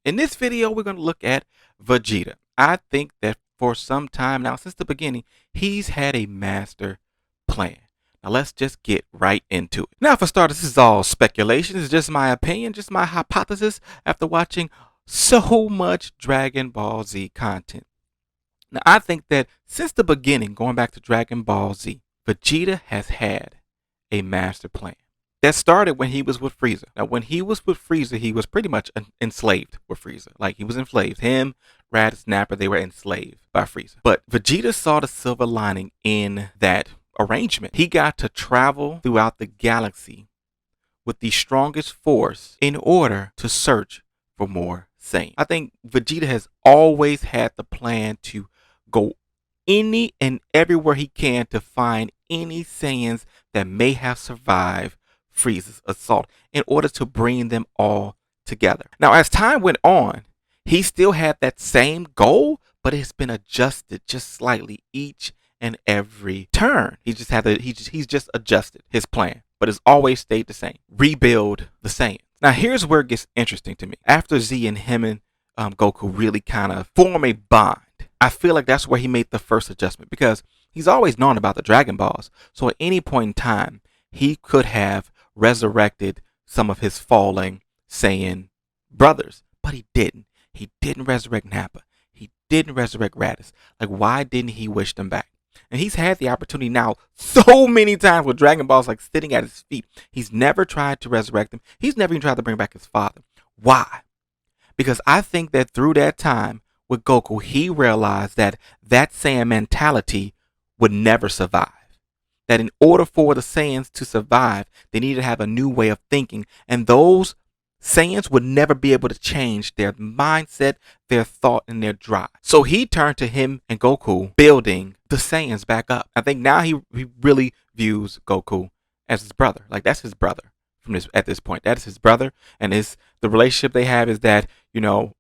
In this video, we're going to look at Vegeta. I think that for some time now, since the beginning, he's had a master plan. Now, let's just get right into it. Now, for starters, this is all speculation. It's just my opinion, just my hypothesis after watching so much Dragon Ball Z content. Now, I think that since the beginning, going back to Dragon Ball Z, Vegeta has had a master plan. That started when he was with Frieza. Now, when he was with Frieza, he was pretty much enslaved with Frieza. Like, he was enslaved. Him, Raditz, Nappa, they were enslaved by Frieza. But Vegeta saw the silver lining in that arrangement. He got to travel throughout the galaxy with the strongest force in order to search for more Saiyan. I think Vegeta has always had the plan to go any and everywhere he can to find any Saiyans that may have survived Frieza's assault in order to bring them all together. Now, as time went on, he still had that same goal, but it's been adjusted just slightly each and every turn. He's just adjusted his plan, but it's always stayed the same. Rebuild the Saiyan. Now, here's where it gets interesting to me. After Z and him and Goku really kind of form a bond, I feel like that's where he made the first adjustment, because he's always known about the Dragon Balls. So at any point in time, he could have resurrected some of his falling Saiyan brothers, but he didn't. He didn't resurrect Nappa. He didn't resurrect Raditz. Like, why didn't he wish them back? And he's had the opportunity now so many times with Dragon Balls like sitting at his feet. He's never tried to resurrect them. He's never even tried to bring back his father. Why? Because I think that through that time with Goku, he realized that that Saiyan mentality would never survive. That in order for the Saiyans to survive, they needed to have a new way of thinking. And those Saiyans would never be able to change their mindset, their thought, and their drive. So he turned to him and Goku building the Saiyans back up. I think now he really views Goku as his brother. Like, that's his brother at this point. That is his brother. And the relationship they have is that,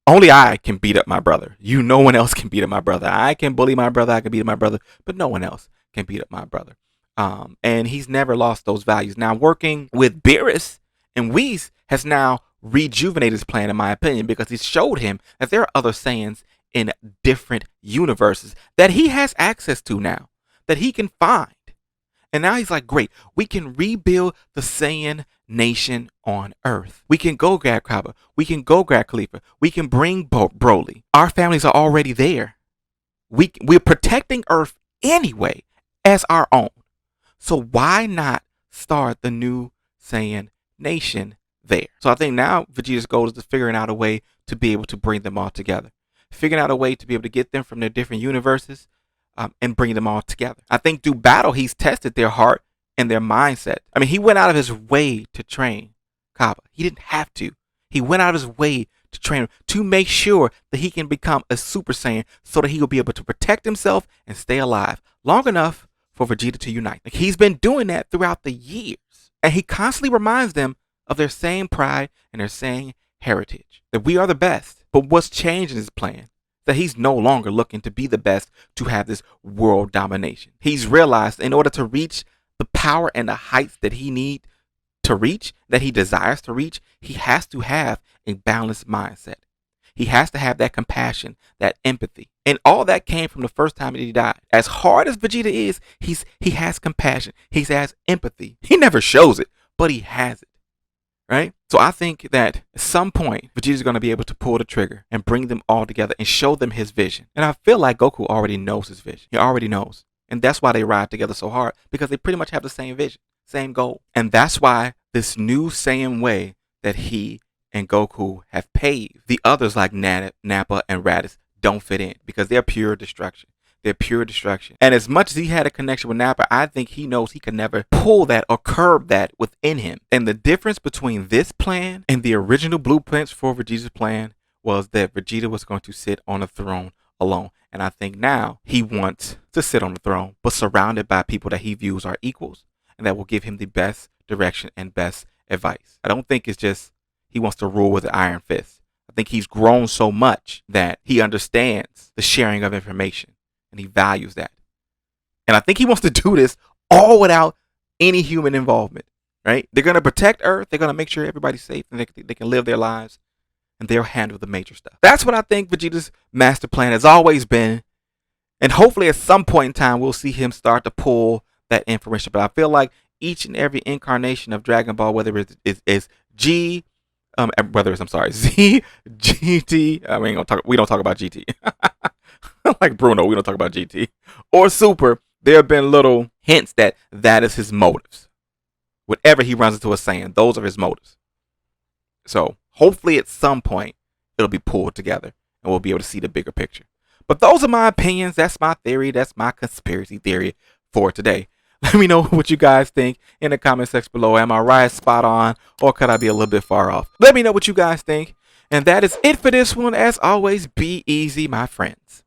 only I can beat up my brother. No one else can beat up my brother. I can bully my brother. I can beat up my brother. But no one else can beat up my brother. And he's never lost those values. Now, working with Beerus and Whis has now rejuvenated his plan, in my opinion, because he showed him that there are other Saiyans in different universes that he has access to now, that he can find. And now he's like, great, we can rebuild the Saiyan nation on Earth. We can go grab Kaba. We can go grab Khalifa. We can bring Broly. Our families are already there. We're protecting Earth anyway as our own. So why not start the new Saiyan nation there? So I think now Vegeta's goal is to figuring out a way to be able to bring them all together. Figuring out a way to be able to get them from their different universes and bring them all together. I think through battle, he's tested their heart and their mindset. I mean, he went out of his way to train Kaba. He didn't have to. He went out of his way to train him to make sure that he can become a Super Saiyan so that he will be able to protect himself and stay alive long enough for Vegeta to unite. Like, he's been doing that throughout the years. And he constantly reminds them of their same pride and their same heritage. That we are the best. But what's changed in his plan? That he's no longer looking to be the best to have this world domination. He's realized in order to reach the power and the heights that he needs to reach, that he desires to reach, he has to have a balanced mindset. He has to have that compassion, that empathy. And all that came from the first time that he died. As hard as Vegeta is, he has compassion. He has empathy. He never shows it, but he has it. Right? So I think that at some point, Vegeta's going to be able to pull the trigger and bring them all together and show them his vision. And I feel like Goku already knows his vision. He already knows. And that's why they ride together so hard, because they pretty much have the same vision, same goal. And that's why this new Saiyan way that he and Goku have paved, the others like Nappa and Raditz don't fit in, because they're pure destruction. They're pure destruction. And as much as he had a connection with Nappa, I think he knows he can never pull that or curb that within him. And the difference between this plan and the original blueprints for Vegeta's plan was that Vegeta was going to sit on a throne alone. And I think now he wants to sit on the throne, but surrounded by people that he views are equals and that will give him the best direction and best advice. I don't think it's just he wants to rule with an iron fist. I think he's grown so much that he understands the sharing of information. And he values that. And I think he wants to do this all without any human involvement, right? They're going to protect Earth. They're going to make sure everybody's safe and they can live their lives. and they'll handle the major stuff. That's what I think Vegeta's master plan has always been. And hopefully at some point in time, we'll see him start to pull that information. But I feel like each and every incarnation of Dragon Ball, whether it's G, whether it's, I'm sorry, Z, GT, I mean, we don't talk about GT. Like Bruno, we don't talk about GT. Or Super, there have been little hints that is his motives. Whenever he runs into a Saiyan, those are his motives. So hopefully at some point, it'll be pulled together and we'll be able to see the bigger picture. But those are my opinions. That's my theory. That's my conspiracy theory for today. Let me know what you guys think in the comment section below. Am I right, spot on, or could I be a little bit far off? Let me know what you guys think. And that is it for this one. As always, be easy, my friends.